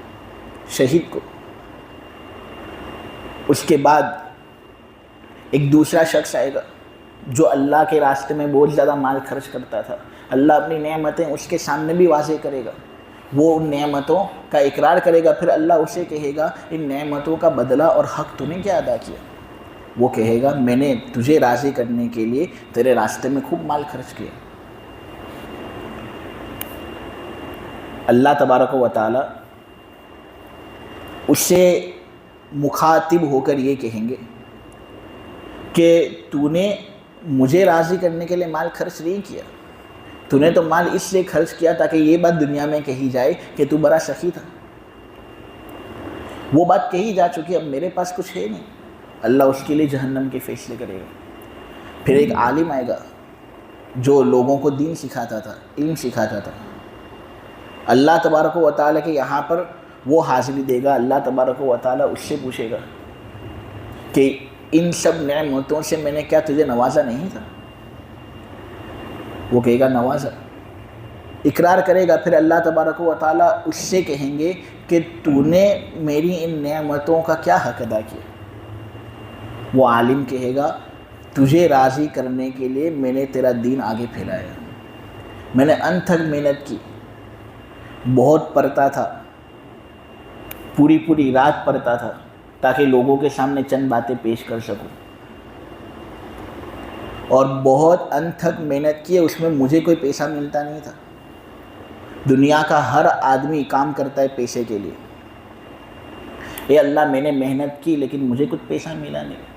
شہید کو. اس کے بعد ایک دوسرا شخص آئے گا جو اللہ کے راستے میں بہت زیادہ مال خرچ کرتا تھا. اللہ اپنی نعمتیں اس کے سامنے بھی واضح کرے گا، وہ ان نعمتوں کا اقرار کرے گا. پھر اللہ اسے کہے گا ان نعمتوں کا بدلہ اور حق تو نے کیا ادا کیا؟ وہ کہے گا میں نے تجھے راضی کرنے کے لیے تیرے راستے میں خوب مال خرچ کیا. اللہ تبارک و تعالیٰ اس سے مخاطب ہو کر یہ کہیں گے کہ تو نے مجھے راضی کرنے کے لیے مال خرچ نہیں کیا، تو نے تو مال اس لیے خرچ کیا تاکہ یہ بات دنیا میں کہی جائے کہ تو بڑا سخی تھا. وہ بات کہی جا چکی، اب میرے پاس کچھ ہے نہیں. اللہ اس کے لیے جہنم کے فیصلے کرے گا. پھر ایک عالم آئے گا جو لوگوں کو دین سکھاتا تھا، علم سکھاتا تھا. اللہ تبارک و تعالیٰ کے یہاں پر وہ حاضری دے گا. اللہ تبارک و تعالیٰ اس سے پوچھے گا کہ ان سب نعمتوں سے میں نے کیا تجھے نوازا نہیں تھا؟ وہ کہے گا نوازا، اقرار کرے گا. پھر اللہ تبارک و تعالیٰ اس سے کہیں گے کہ تو نے میری ان نعمتوں کا کیا حق ادا کیا؟ وہ عالم کہے گا تجھے راضی کرنے کے لیے میں نے تیرا دین آگے پھیلایا، میں نے انتھک محنت کی، بہت پڑھتا تھا، پوری رات پڑھتا تھا تاکہ لوگوں کے سامنے چند باتیں پیش کر سکوں، اور بہت انتھک محنت کی ہے، اس میں مجھے کوئی پیسہ ملتا نہیں تھا. دنیا کا ہر آدمی کام کرتا ہے پیسے کے لیے. اے اللہ میں نے محنت کی لیکن مجھے کچھ پیسہ ملا نہیں،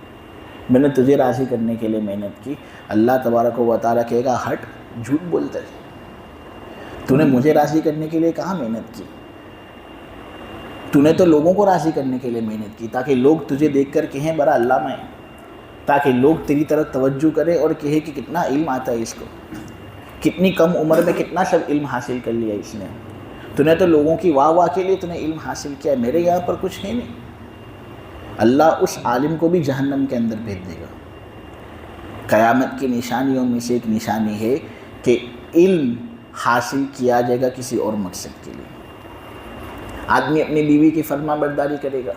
میں نے تجھے راضی کرنے کے لیے محنت کی. اللہ تبارک و تعالیٰ کہے گا ہٹ، جھوٹ بولتا ہے، تو نے مجھے راضی کرنے کے لیے کہاں محنت کی؟ تو نے تو لوگوں کو راضی کرنے کے لیے محنت کی تاکہ لوگ تجھے دیکھ کر کہیں بڑا علامہ ہے، تاکہ لوگ تیری طرف توجہ کریں اور کہیں کہ کتنا علم آتا ہے اس کو، کتنی کم عمر میں کتنا سب علم حاصل کر لیا اس نے. تو نے تو لوگوں کی واہ کے لیے تو نے علم حاصل کیا، میرے یہاں پر کچھ ہے نہیں. اللہ اس عالم کو بھی جہنم کے اندر بھیج دے گا. قیامت کی نشانیوں میں سے ایک نشانی ہے کہ علم حاصل کیا جائے گا کسی اور مقصد کے لیے. آدمی اپنی بیوی کی فرما برداری کرے گا،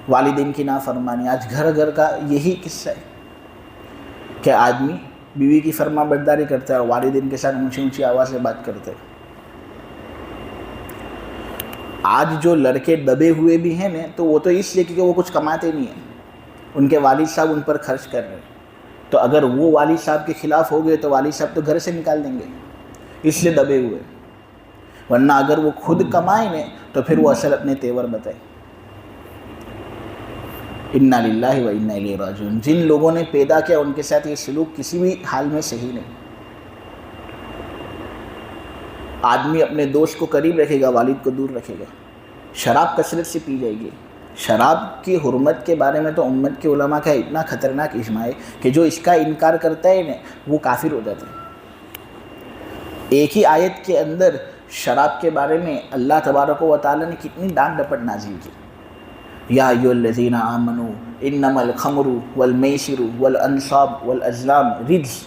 والدین کی نافرمانی. آج گھر گھر کا یہی قصہ ہے کہ آدمی بیوی کی فرما برداری کرتا ہے اور والدین کے ساتھ اونچی آواز سے بات کرتے ہیں. آج جو لڑکے دبے ہوئے بھی ہیں نا تو وہ تو اس لیے کہ وہ کچھ کماتے نہیں ہیں، ان کے والد صاحب ان پر خرچ کر رہے ہیں. تو اگر وہ والد صاحب کے خلاف ہو گئے تو والد صاحب تو گھر سے نکال دیں گے، اس لیے دبے ہوئے. ورنہ اگر وہ خود کمائیں نا تو پھر وہ اصل اپنے تیور بتائیں. انا للہ و انا الیہ راجعون. جن لوگوں نے پیدا کیا ان کے ساتھ یہ سلوک کسی بھی حال میں صحیح نہیں. آدمی اپنے دوست کو قریب رکھے گا، والد کو دور رکھے گا۔ شراب کثرت سے پی جائے گی۔ شراب کی حرمت کے بارے میں تو امت کے علماء کا اتنا خطرناک اجماع ہے کہ جو اس کا انکار کرتا ہے نا وہ کافر ہو جاتا ہے۔ ایک ہی آیت کے اندر شراب کے بارے میں اللہ تبارک و تعالیٰ نے کتنی ڈانٹ ڈپٹ نازل کی۔ یا ایھا الذین آمنوا انما الخمر والمیسر والانصاب والازلام رجس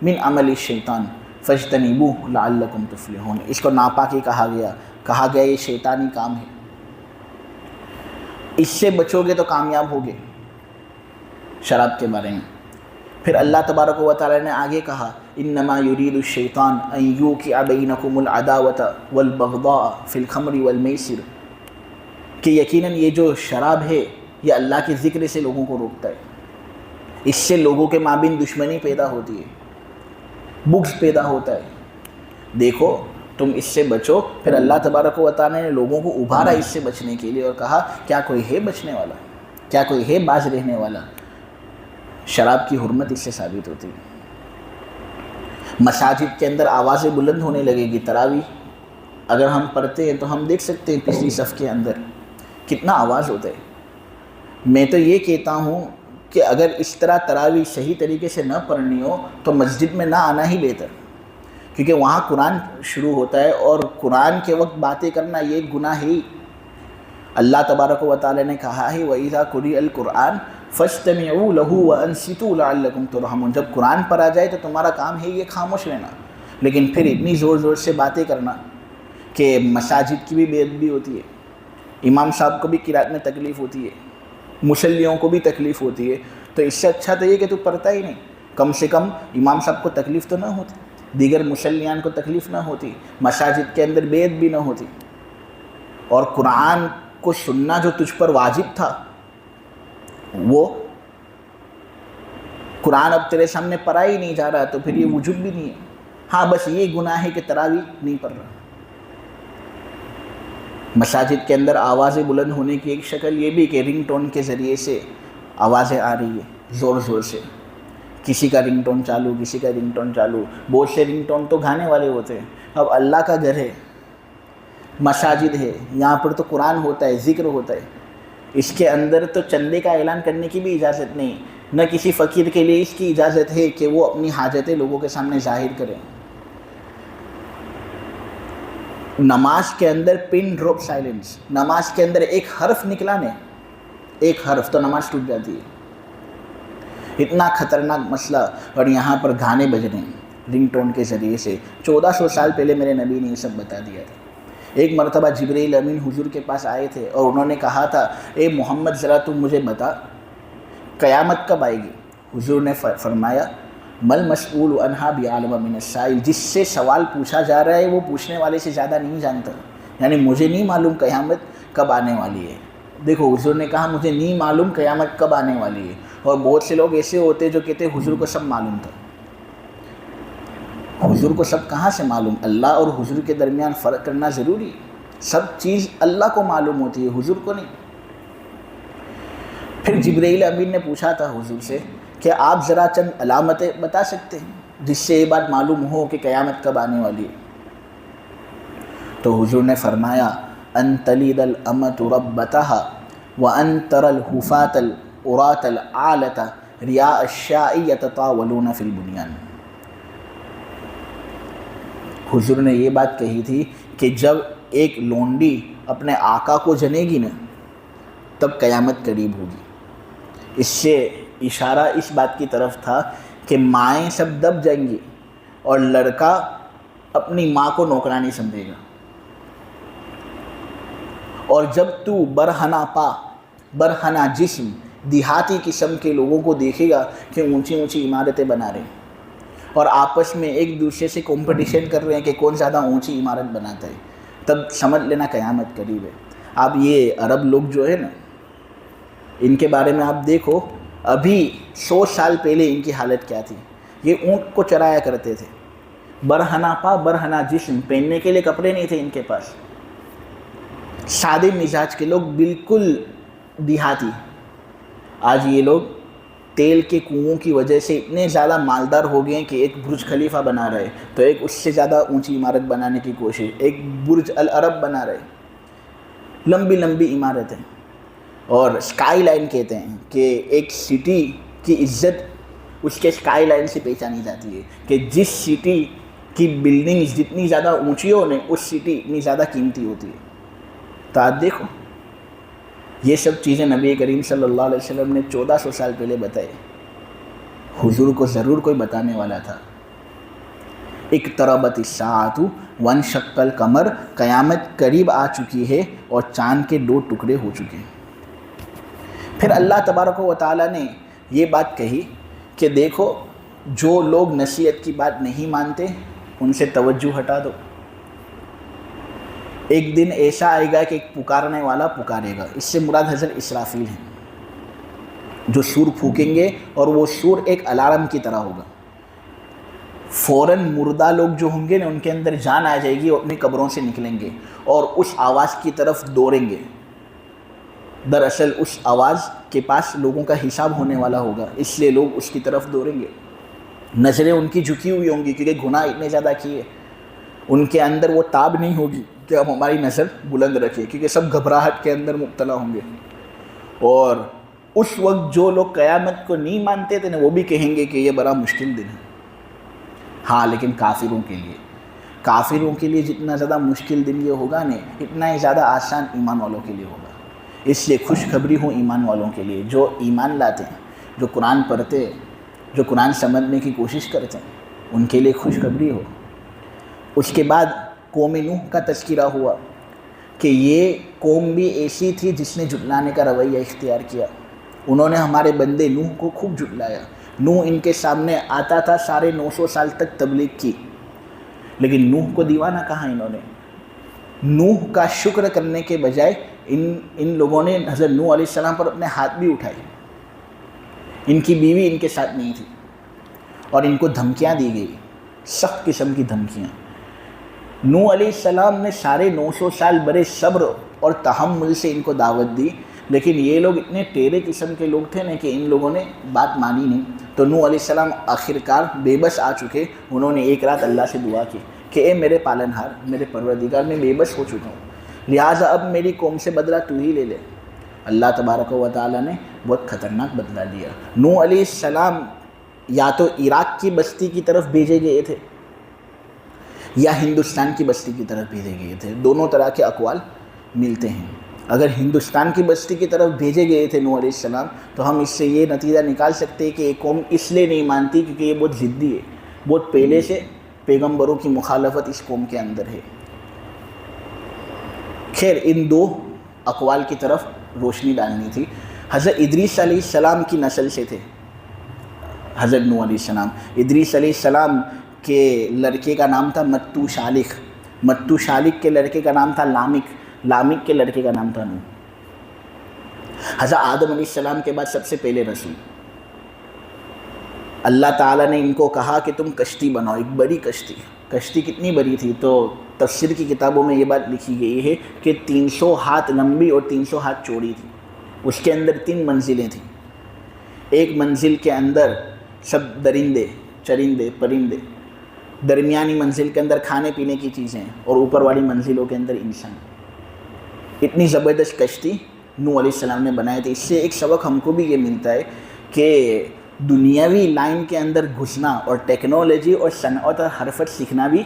من عمل الشیطان فاجتنبوہ لعلکم تفلحون۔ اس کو ناپاکی کہا گیا یہ شیطانی کام ہے، اس سے بچو گے تو کامیاب ہوگے شراب کے بارے میں۔ پھر اللہ تبارک و تعالی نے آگے کہا انما یرید الشیطان ان یوقع بینکم العداوۃ والبغضاء فی الخمر والمیسر، کہ یقیناً یہ جو شراب ہے یہ اللہ کے ذکر سے لوگوں کو روکتا ہے، اس سے لوگوں کے مابین دشمنی پیدا ہوتی ہے، بغض پیدا ہوتا ہے، دیکھو تم اس سے بچو۔ پھر اللہ تبارک و تعالی نے لوگوں کو ابھارا اس سے بچنے کے لیے اور کہا کیا کوئی ہے بچنے والا، کیا کوئی ہے باز رہنے والا۔ شراب کی حرمت اس سے ثابت ہوتی ہے۔ مساجد کے اندر آوازیں بلند ہونے لگے گی۔ تراویح اگر ہم پڑھتے ہیں تو ہم دیکھ سکتے ہیں پچھلی صف کے اندر کتنا آواز ہوتا ہے۔ میں تو یہ کہتا ہوں کہ اگر اس طرح تراویح صحیح طریقے سے نہ پڑھنی ہو تو مسجد میں نہ آنا ہی بہتر، کیونکہ وہاں قرآن شروع ہوتا ہے اور قرآن کے وقت باتیں کرنا یہ گناہ ہے۔ اللہ تبارک و تعالی نے کہا ہے وَإِذَا قُرِئَ الْقُرْآنُ فَاسْتَمِعُوا لَهُ وَأَنصِتُوا لَعَلَّكُمْ تُرْحَمُونَ۔ جب قرآن پڑھا جائے تو تمہارا کام ہے یہ خاموش رہنا، لیکن پھر اتنی زور زور سے باتیں کرنا کہ مساجد کی بھی بے ادبی ہوتی ہے، امام صاحب کو بھی قرات میں تکلیف ہوتی ہے، مصلیوں کو بھی تکلیف ہوتی ہے۔ تو اس سے اچھا تو یہ کہ تو پڑھتا ہی نہیں، کم سے کم امام صاحب کو تکلیف تو نہ ہوتی، دیگر مصلیان کو تکلیف نہ ہوتی، مساجد کے اندر بے ادبی نہ ہوتی، اور قرآن کو سننا جو تجھ پر واجب تھا وہ قرآن اب تیرے سامنے پڑھا ہی نہیں جا رہا تو پھر یہ وجوب بھی نہیں ہے۔ ہاں بس یہ گناہ ہے کہ تراویح نہیں پڑھ رہا۔ مساجد کے اندر آوازیں بلند ہونے کی ایک شکل یہ بھی کہ رنگ ٹون کے ذریعے سے آوازیں آ رہی ہے زور زور سے، کسی کا رنگ ٹون چالو، کسی کا رنگ ٹون چالو، بہت سے رنگ ٹون تو گانے والے ہوتے ہیں۔ اب اللہ کا گھر ہے، مساجد ہے، یہاں پر تو قرآن ہوتا ہے، ذکر ہوتا ہے، اس کے اندر تو چندے کا اعلان کرنے کی بھی اجازت نہیں، نہ کسی فقیر کے لیے اس کی اجازت ہے کہ وہ اپنی حاجتیں لوگوں کے سامنے ظاہر کریں۔ نماز کے اندر پن ڈراپ سائلنس، نماز کے اندر ایک حرف نکلا نے، ایک حرف تو نماز ٹوٹ جاتی ہے۔ اتنا خطرناک مسئلہ، اور یہاں پر گانے بج رہے ہیں رنگ ٹون کے ذریعے سے۔ 1400 سال پہلے میرے نبی نے یہ سب بتا دیا تھا۔ ایک مرتبہ جبرائیل امین حضور کے پاس آئے تھے اور انہوں نے کہا تھا اے محمد ذرا تم مجھے بتا قیامت کب آئے گی؟ حضور نے فرمایا مل مسئول عنہا بعلم من السائل، جس سے سوال پوچھا جا رہا ہے وہ پوچھنے والے سے زیادہ نہیں جانتا، یعنی مجھے نہیں معلوم قیامت کب آنے والی ہے۔ دیکھو حضور نے کہا مجھے نہیں معلوم قیامت کب آنے والی ہے، اور بہت سے لوگ ایسے ہوتے جو کہتے حضور کو سب معلوم تھا۔ حضور کو سب کہاں سے معلوم؟ اللہ اور حضور کے درمیان فرق کرنا ضروری ہے۔ سب چیز اللہ کو معلوم ہوتی ہے، حضور کو نہیں۔ پھر جبرائیل امین نے پوچھا تھا حضور سے کہ آپ ذرا چند علامتیں بتا سکتے ہیں جس سے یہ بات معلوم ہو کہ قیامت کب آنے والی ہے؟ تو حضور نے فرمایا ان تلد الامۃ ربتها وان ترى الحفاة العراة العالة رياء الشاء يتطاولون في البنيان۔ حضور نے یہ بات کہی تھی کہ جب ایک لونڈی اپنے آقا کو جنے گی نا تب قیامت قریب ہوگی۔ اس سے اشارہ اس بات کی طرف تھا کہ مائیں سب دب جائیں گی اور لڑکا اپنی ماں کو نوکرانی سمجھے گا، اور جب تو برہنہ جسم دیہاتی قسم کے لوگوں کو دیکھے گا کہ اونچی اونچی عمارتیں بنا رہے ہیں اور آپس میں ایک دوسرے سے کمپٹیشن کر رہے ہیں کہ کون زیادہ اونچی عمارت بناتا ہے، تب سمجھ لینا قیامت قریب ہے۔ اب یہ عرب لوگ جو ہے نا ان کے بارے میں آپ دیکھو، ابھی 100 سال پہلے ان کی حالت کیا تھی۔ یہ اونٹ کو چرایا کرتے تھے، برہنہ جسم، پہننے کے لیے کپڑے نہیں تھے ان کے پاس، سادے مزاج کے لوگ، بالکل دیہاتی۔ آج یہ لوگ تیل کے کنووں کی وجہ سے اتنے زیادہ مالدار ہو گئے ہیں کہ ایک برج خلیفہ بنا رہے، تو ایک اس سے زیادہ اونچی عمارت بنانے کی کوشش، ایک برج العرب بنا رہے، لمبی لمبی عمارتیں. اور اسکائی لائن کہتے ہیں کہ ایک سٹی کی عزت اس کے اسکائی لائن سے پہچانی جاتی ہے، کہ جس سٹی کی بلڈنگ جتنی زیادہ اونچی ہو نے اس سٹی اتنی زیادہ قیمتی ہوتی ہے. تو آج دیکھو یہ سب چیزیں نبی کریم صلی اللہ علیہ وسلم نے 1400 سال پہلے بتائے. حضور کو ضرور کوئی بتانے والا تھا. اقتربت الساعۃ وانشق القمر، قیامت قریب آ چکی ہے اور چاند کے 2 ٹکڑے ہو چکے ہیں. پھر اللہ تبارک و تعالیٰ نے یہ بات کہی کہ دیکھو جو لوگ نصیحت کی بات نہیں مانتے ان سے توجہ ہٹا دو. ایک دن ایسا آئے گا کہ ایک پکارنے والا پکارے گا، اس سے مراد حضرت اسرافیل ہیں، جو سور پھونکیں گے اور وہ سور ایک الارم کی طرح ہوگا. فوراً مردہ لوگ جو ہوں گے نا ان کے اندر جان آ جائے گی اور اپنی قبروں سے نکلیں گے اور اس آواز کی طرف دوڑیں گے. دراصل اس آواز کے پاس لوگوں کا حساب ہونے والا ہوگا، اس لیے لوگ اس کی طرف دوڑیں گے. نظریں ان کی جھکی ہوئی ہوں گی کیونکہ گناہ اتنے زیادہ کیے. ان کے اندر وہ تاب نہیں ہوگی کہ اب ہماری نظر بلند رکھے، کیونکہ سب گھبراہٹ کے اندر مبتلا ہوں گے. اور اس وقت جو لوگ قیامت کو نہیں مانتے تھے نا وہ بھی کہیں گے کہ یہ بڑا مشکل دن ہے. ہاں لیکن کافروں کے لیے جتنا زیادہ مشکل دن یہ ہوگا نا اتنا ہی زیادہ آسان ایمان والوں کے لیے ہوگا. اس لیے خوشخبری ہو ایمان والوں کے لیے، جو ایمان لاتے ہیں، جو قرآن پڑھتے ہیں، جو قرآن سمجھنے کی کوشش کرتے ہیں، ان کے لیے خوشخبری ہو. اس کے بعد قوم نوح کا تذکرہ ہوا کہ یہ قوم بھی ایسی تھی جس نے جھٹلانے کا رویہ اختیار کیا. انہوں نے ہمارے بندے نوح کو خوب جھٹلایا. نوح ان کے سامنے آتا تھا، 950 سال تک تبلیغ کی، لیکن نوح کو دیوانہ کہا انہوں نے. نوح کا شکر کرنے کے بجائے ان لوگوں نے حضرت نوح علیہ السلام پر اپنے ہاتھ بھی اٹھائے. ان کی بیوی ان کے ساتھ نہیں تھی اور ان کو دھمکیاں دی گئی، سخت قسم کی دھمکیاں. نوح علیہ السلام نے 950 سال بڑے صبر اور تحمل سے ان کو دعوت دی، لیکن یہ لوگ اتنے ٹیڑے قسم کے لوگ تھے نا کہ ان لوگوں نے بات مانی نہیں. تو نوح علیہ السلام آخرکار بے بس آ چکے. انہوں نے ایک رات اللہ سے دعا کی کہ اے میرے پالنہار، میرے پروردگار، میں بے بس ہو چکا ہوں، لہٰذا اب میری قوم سے بدلہ تو ہی لے لے. اللہ تبارک و تعالیٰ نے بہت خطرناک بدلہ دیا. نوح علیہ السلام یا تو عراق کی بستی کی طرف بھیجے گئے تھے یا ہندوستان کی بستی کی طرف بھیجے گئے تھے. دونوں طرح کے اقوال ملتے ہیں. اگر ہندوستان کی بستی کی طرف بھیجے گئے تھے نوح علیہ السلام تو ہم اس سے یہ نتیجہ نکال سکتے ہیں کہ یہ قوم اس لیے نہیں مانتی کیونکہ یہ بہت ضدی ہے، بہت پہلے سے پیغمبروں کی مخالفت اس قوم کے اندر ہے. خیر ان 2 اقوال کی طرف روشنی ڈالنی تھی. حضرت ادریس علیہ السلام کی نسل سے تھے حضرت نوح علیہ السلام. ادریس علیہ السلام کے لڑکے کا نام تھا متو شالخ، متو شالخ کے لڑکے کا نام تھا لامک، لامک کے لڑکے کا نام تھا نوح. حضرت آدم علیہ السلام کے بعد سب سے پہلے رسول. اللہ تعالیٰ نے ان کو کہا کہ تم کشتی بناؤ، ایک بڑی کشتی. کشتی کتنی بڑی تھی تو تفسیر کی کتابوں میں یہ بات لکھی گئی ہے کہ 300 ہاتھ لمبی اور 300 ہاتھ چوڑی تھی. اس کے اندر 3 منزلیں تھیں. ایک منزل کے اندر سب درندے، چرندے، پرندے، درمیانی منزل کے اندر کھانے پینے کی چیزیں اور اوپر والی منزلوں کے اندر انسان. اتنی زبردست کشتی نوح علیہ السلام نے بنائی تھی. اس سے ایک سبق ہم کو بھی یہ ملتا ہے کہ دنیاوی لائن کے اندر گھسنا اور ٹیکنالوجی اور صنعت اور حرفت سیکھنا بھی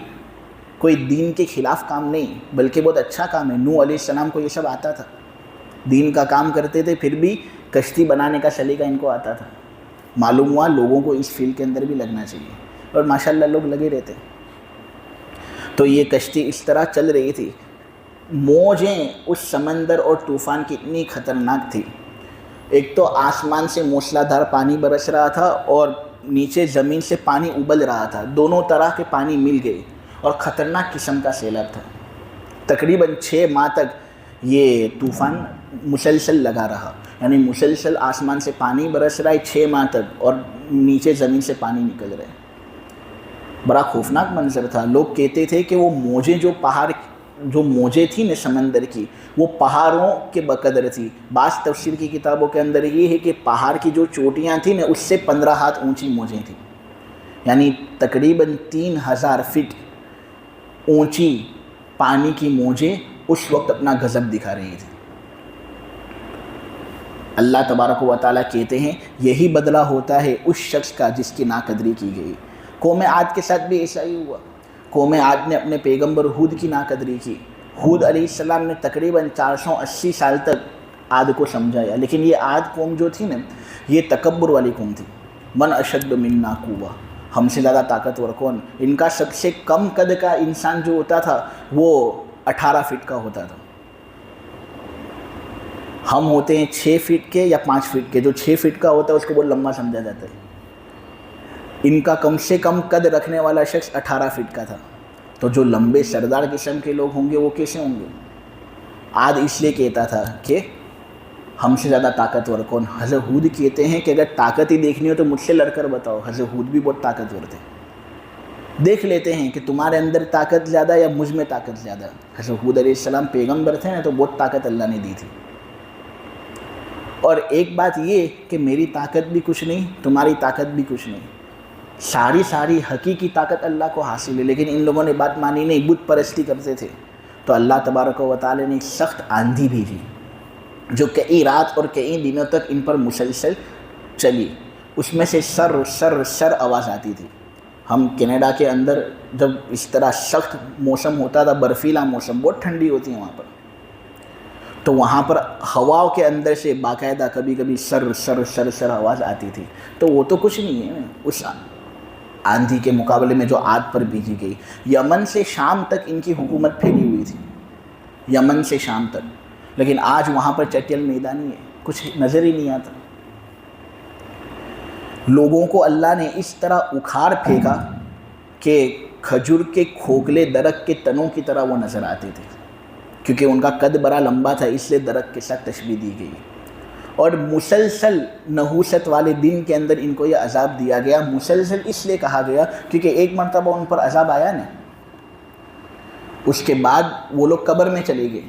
کوئی دین کے خلاف کام نہیں بلکہ بہت اچھا کام ہے. نوح علیہ السلام کو یہ سب آتا تھا، دین کا کام کرتے تھے، پھر بھی کشتی بنانے کا سلیقہ ان کو آتا تھا. معلوم ہوا لوگوں کو اس فیلڈ کے اندر بھی لگنا چاہیے اور ماشاءاللہ لوگ لگے رہتے. تو یہ کشتی اس طرح چل رہی تھی. موجیں اس سمندر اور طوفان کی اتنی خطرناک تھی. ایک تو آسمان سے موسلادھار پانی برس رہا تھا اور نیچے زمین سے پانی ابل رہا تھا. دونوں طرح کے پانی مل گئے اور خطرناک قسم کا سیلاب تھا. تقریباً 6 ماہ تک یہ طوفان مسلسل لگا رہا، یعنی مسلسل آسمان سے پانی برس رہا ہے 6 ماہ تک اور نیچے زمین سے پانی نکل رہا ہے. بڑا خوفناک منظر تھا. لوگ کہتے تھے کہ وہ موجیں جو پہاڑ جو موجیں تھیں نا سمندر کی وہ پہاڑوں کے بقدر تھی. بعض تفسیر کی کتابوں کے اندر یہ ہے کہ پہاڑ کی جو چوٹیاں تھیں نا اس سے 15 ہاتھ اونچی موجیں تھیں، یعنی تقریباً 3000 فٹ اونچی پانی کی موجیں اس وقت اپنا غضب دکھا رہی تھی. اللہ تبارک و تعالیٰ کہتے ہیں یہی بدلہ ہوتا ہے اس شخص کا جس کی ناقدری کی گئی. قوم عاد کے ساتھ بھی ایسا ہی ہوا. قوم عاد نے اپنے پیغمبر ہود کی ناقدری کی. ہود علیہ السلام نے تقریباً 480 سال تک عاد کو سمجھایا، لیکن یہ عاد قوم جو تھی نا یہ تکبر والی قوم تھی. من اشد منا قوہ، ہم سے زیادہ طاقتور کون. ان کا سب سے کم قد کا انسان جو ہوتا تھا وہ 18 فٹ کا ہوتا تھا. ہم ہوتے ہیں 6 فٹ کے یا 5 فٹ کے. جو 6 فٹ کا ہوتا ہے اس کو بہت لمبا سمجھا جاتا ہے. ان کا کم سے کم قد رکھنے والا شخص 18 فٹ کا تھا. تو جو لمبے سردار قسم کے لوگ ہوں گے وہ کیسے ہوں گے. عاد اس لیے کہتا تھا کہ ہم سے زیادہ طاقتور کون. حضرت ہود کہتے ہیں کہ اگر طاقت ہی دیکھنی ہو تو مجھ سے لڑ کر بتاؤ. حضرت ہود بھی بہت طاقتور تھے. دیکھ لیتے ہیں کہ تمہارے اندر طاقت زیادہ یا مجھ میں طاقت زیادہ. حضرت ہود علیہ السلام پیغمبر تھے نا تو بہت طاقت اللہ نے دی تھی. اور ایک بات یہ کہ میری طاقت بھی کچھ نہیں، تمہاری طاقت بھی کچھ نہیں. ساری حقیقی طاقت اللہ کو حاصل ہے، لیکن ان لوگوں نے بات مانی نہیں، بت پرستی کرتے تھے. تو اللہ تبارک و تعالی نے ایک سخت آندھی بھیجی جو کئی رات اور کئی دنوں تک ان پر مسلسل چلی. اس میں سے سر آواز آتی تھی. ہم کینیڈا کے اندر جب اس طرح سخت موسم ہوتا تھا، برفیلا موسم، بہت ٹھنڈی ہوتی ہے وہاں پر، تو وہاں پر ہواؤں کے اندر سے باقاعدہ کبھی کبھی سر آواز آتی تھی. تو وہ تو کچھ نہیں ہے اس آندھی کے مقابلے میں جو عاد پر بھیجی گئی. یمن سے شام تک ان کی حکومت پھیلی ہوئی تھی، یمن سے شام تک. لیکن آج وہاں پر چٹیل میدانی ہے، کچھ نظر ہی نہیں آتا. لوگوں کو اللہ نے اس طرح اکھاڑ پھینکا کہ کھجور کے کھوکھلے درخت کے تنوں کی طرح وہ نظر آتے تھے، کیونکہ ان کا قد بڑا لمبا تھا، اس لیے درخت کے ساتھ تشبیہ دی گئی. اور مسلسل نحوست والے دن کے اندر ان کو یہ عذاب دیا گیا. مسلسل اس لیے کہا گیا کیونکہ ایک مرتبہ ان پر عذاب آیا نا، اس کے بعد وہ لوگ قبر میں چلے گئے،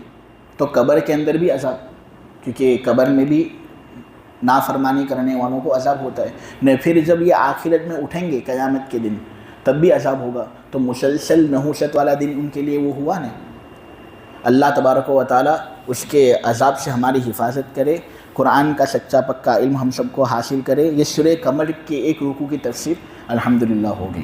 تو قبر کے اندر بھی عذاب، کیونکہ قبر میں بھی نافرمانی کرنے والوں کو عذاب ہوتا ہے نہ. پھر جب یہ آخرت میں اٹھیں گے قیامت کے دن تب بھی عذاب ہوگا. تو مسلسل نحوست والا دن ان کے لیے وہ ہوا نا. اللہ تبارک و تعالیٰ اس کے عذاب سے ہماری حفاظت کرے. قرآن کا سچا پکا علم ہم سب کو حاصل کرے. یہ سورہ قمر کے ایک رکوع کی تفسیر الحمدللہ ہو گئی.